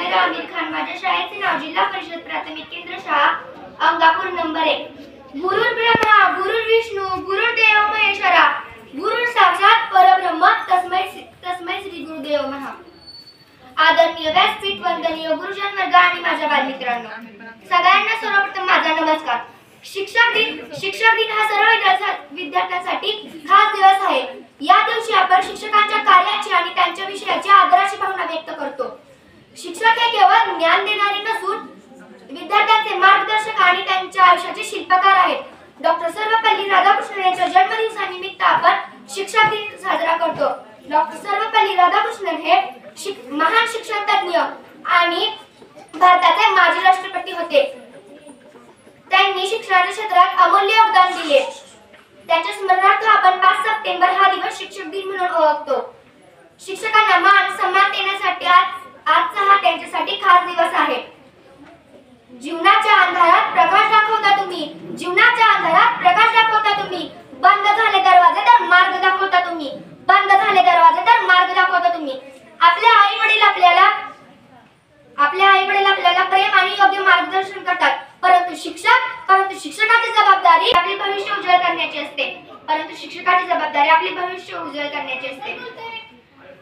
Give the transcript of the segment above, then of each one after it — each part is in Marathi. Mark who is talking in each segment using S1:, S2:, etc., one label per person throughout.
S1: उमेदा आमिर खान। माझ्या शाळेचे नाव जिल्हा परिषद प्राथमिक केंद्र शाळा अंगापूर नंबर 1। गुरुर् ब्रह्मा गुरुर्विष्णू गुरुर्देव महेश्वरा गुरुर् साक्षात परब्रह्म तस्मै श्री गुरुदेव नमः। आदरणीय व्यासपीठ, वंदनीय गुरुजन वर्ग आणि माझ्या बालमित्रांनो, सगळ्यांना सर्वप्रथम माझा नमस्कार। शिक्षक दिन हा सर्व विद्यार्थ्यांसाठी खास दिवस आहे। या दिवशी आपण शिक्षकांच्या कार्याची आणि त्यांच्या विषयाची आदराची भावना व्यक्त करतो। शिक्षक हे केवळ ज्ञान देणारे नसून विद्यार्थ्यांचे मार्गदर्शक आणि त्यांच्या आयुष्याचे शिल्पकार आहेत। डॉक्टर सर्वपल्ली राधाकृष्णन यांच्या जन्मदिवसानिमित्त आपण शिक्षक दिन साजरा करतो। डॉक्टर सर्वपल्ली राधाकृष्णन हे महान शिक्षण तज्ञ आणि भारताचे माजी राष्ट्रपती होते। त्यांनी शिक्षणाच्या क्षेत्रात अमूल्य योगदान दिले। त्यांच्या स्मरणार्थ आपण 5 सप्टेंबर हा दिवस शिक्षक दिन म्हणून ओळखतो। शिक्षकांना मान सन्मान देण्यासाठी आजचा हा त्यांच्यासाठी खास दिवस आहे। जीवनाच्या अंधारात प्रकाश दाखवता तुम्ही, जीवनाच्या अंधारात प्रकाश दाखवता तुम्ही, बंद झाले दरवाजे तर मार्ग दाखवता तुम्ही, बंद झाले दरवाजे तर मार्ग दाखवता तुम्ही। आपले आई वडील आपल्याला प्रेम आणि योग्य मार्गदर्शन करतात, परंतु शिक्षकाची जबाबदारी आपले भविष्य उज्ज्वल करण्याची असते।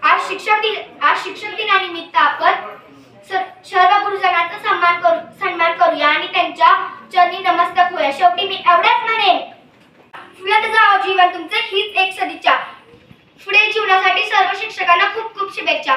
S1: आज शिक्षक दिनानिमित्त आपण सर्व गुरुजनांचा सन्मान करूया आणि त्यांच्या चरणी नमस्तक होऊया। शेवटी मी एवढंच म्हणेन, फुलत जावो जीवन तुमचे हीच एक सदिच्छा। पुढील जीवनासाठी सर्व शिक्षकांना खूप खूप शुभेच्छा।